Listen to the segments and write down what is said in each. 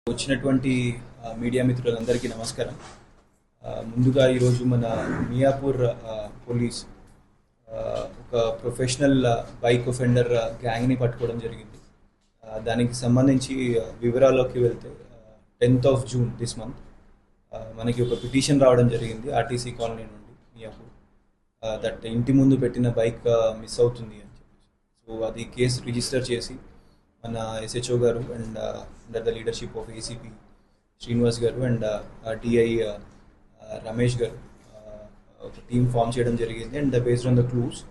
వచ్చినటువంటి మీడియా మిత్రులందరికీ నమస్కారం. ముందుగా ఈరోజు మన మియాపూర్ పోలీస్ ఒక ప్రొఫెషనల్ బైక్ ఒఫెండర్ గ్యాంగ్ని పట్టుకోవడం జరిగింది. దానికి సంబంధించి వివరాల్లోకి వెళ్తే 10th of June this month మనకి ఒక పిటిషన్ రావడం జరిగింది ఆర్టీసీ కాలనీ నుండి మియాపూర్, దట్ ఇంటి ముందు పెట్టిన బైక్ మిస్ అవుతుంది అని చెప్పి. సో అది కేసు రిజిస్టర్ చేసి మన ఎస్హెచ్ఓ గారు and under the leadership of ACP Srinivas గారు అండ్ డిఐ రమేష్ గారు ఒక టీమ్ ఫామ్ చేయడం జరిగింది. And based on the clues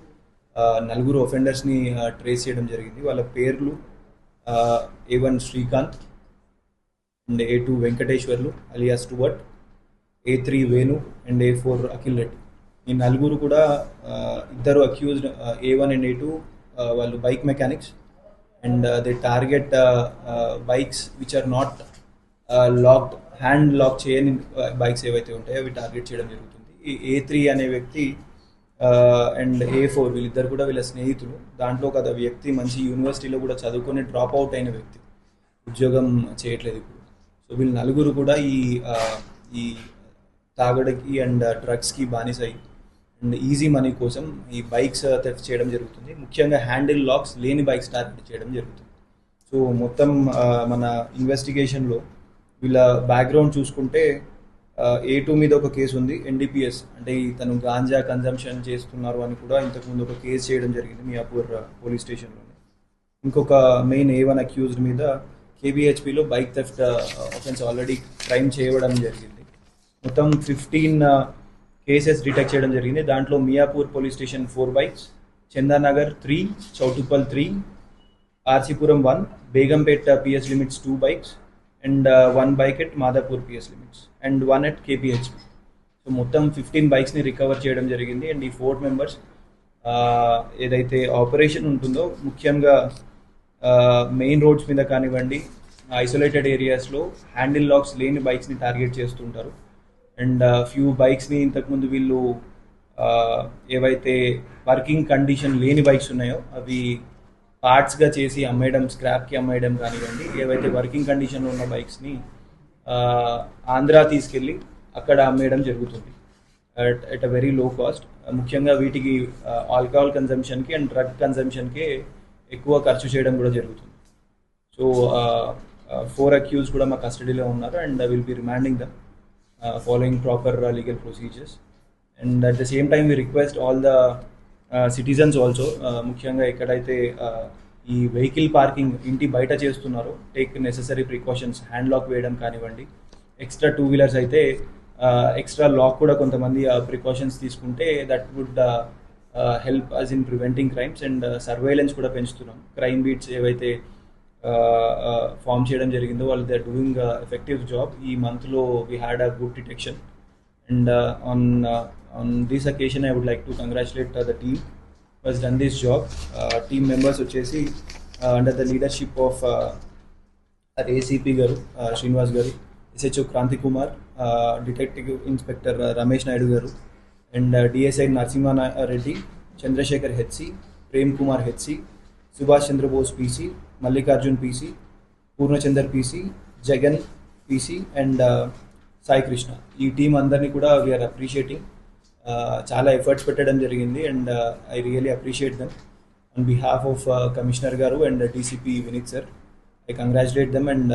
4 ఒఫెండర్స్ని ట్రేస్ చేయడం జరిగింది. వాళ్ళ పేర్లు A1 Srikanth and A2 Venkateswarlu alias Stuart, A3 Venu and A4 Akhil Reddy. ఈ 4 కూడా ఇద్దరు అక్యూజ్డ్ A1 అండ్ A2 వాళ్ళు bike mechanics and they target bikes which are not locked, hand lock చేయని బైక్స్ ఏవైతే ఉంటాయో అవి టార్గెట్ చేయడం జరుగుతుంది. ఈ A3 అనే వ్యక్తి అండ్ A4 వీళ్ళిద్దరు కూడా వీళ్ళ స్నేహితులు. దాంట్లో ఒక వ్యక్తి మంచి యూనివర్సిటీలో కూడా చదువుకొని డ్రాప్ అవుట్ అయిన వ్యక్తి, ఉద్యోగం చేయట్లేదు ఇప్పుడు. సో వీళ్ళు 4 కూడా ఈ తాగడికి అండ్ డ్రగ్స్కి బానిసై అండ్ ఈజీ మనీ కోసం ఈ బైక్స్ థెఫ్ట్ చేయడం జరుగుతుంది. ముఖ్యంగా హ్యాండిల్ లాక్స్ లేని బైక్స్ టార్గెట్ చేయడం జరుగుతుంది. సో మొత్తం మన ఇన్వెస్టిగేషన్లో వీళ్ళ బ్యాక్గ్రౌండ్ చూసుకుంటే A2 మీద ఒక కేసు ఉంది, NDPS, అంటే తను గాంజా కన్జంప్షన్ చేస్తున్నారు అని కూడా ఇంతకుముందు ఒక కేసు చేయడం జరిగింది మియాపూర్ పోలీస్ స్టేషన్లోనే. ఇంకొక మెయిన్ A1 అక్యూజ్డ్ మీద KBHPలో bike theft offence already crime చేయడం జరిగింది. మొత్తం 15 కేసెస్ డిటెక్ట్ చేయడం జరిగింది. దాంట్లో Miyapur police station 4 bikes, Chandanagar 3, Choutuppal 3, RC Puram 1, Begumpet PS limits 2 bikes and 1 bike at Madhapur PS limits and 1 at KPHP. So మొత్తం 15 బైక్స్ని రికవర్ చేయడం జరిగింది. అండ్ ఈ 4 మెంబర్స్ ఏదైతే ఆపరేషన్ ఉంటుందో ముఖ్యంగా మెయిన్ రోడ్స్ మీద కానివ్వండి, ఐసోలేటెడ్ ఏరియాస్లో హ్యాండిల్ లాక్స్ లేని బైక్స్ని టార్గెట్ చేస్తుంటారు. అండ్ ఫ్యూ బైక్స్ని ఇంతకుముందు వీళ్ళు ఏవైతే వర్కింగ్ కండిషన్ లేని బైక్స్ ఉన్నాయో అవి పార్ట్స్గా చేసి అమ్మేయడం, స్క్రాప్కి అమ్మేయడం కానివ్వండి, ఏవైతే వర్కింగ్ కండిషన్లో ఉన్న బైక్స్ని ఆంధ్ర తీసుకెళ్ళి అక్కడ అమ్మేయడం జరుగుతుంది at a very low cost. ముఖ్యంగా వీటికి ఆల్కహాల్ కన్జంప్షన్కి అండ్ డ్రగ్ కన్జంప్షన్కి ఎక్కువ ఖర్చు చేయడం కూడా జరుగుతుంది. సో 4 అక్యూజ్ కూడా మా కస్టడీలో ఉన్నారు and will be remanding them following proper legal procedures. And at the same time we request all the citizens also, ముఖ్యంగా ఎక్కడైతే ఈ వెహికల్ పార్కింగ్ ఇంటి బయట చేస్తున్నారో take necessary precautions, hand lock వేయడం కానివ్వండి, ఎక్స్ట్రా 2 వీలర్స్ అయితే ఎక్స్ట్రా లాక్ కూడా కొంతమంది ప్రికాషన్స్ తీసుకుంటే that would help us in preventing crimes. And surveillance కూడా పెంచుతున్నాం. క్రైమ్ బీట్స్ ఏవైతే ఫామ్ చేయడం జరిగిందో వాళ్ళు they are doing effective job. ఈ మంత్లో we had a good detection and on this occasion I would like to congratulate the team who has done this job. Team members వచ్చేసి under the leadership of ACP garu Srinivas garu, SHO Kranthi Kumar, detective inspector Ramesh Naidu garu and DSI Narasimha Reddy, Chandrasekhar HC, Prem Kumar HC, Subhash Chandrabose PC, Mallikarjun PC, Purnachander PC, Jagan PC and Sai Krishna. ఈ team అందరినీ కూడా we are appreciating. చాలా efforts పెట్టడం జరిగింది and I really appreciate them. On behalf of commissioner garu and DCP Vineeth sir, I congratulate them and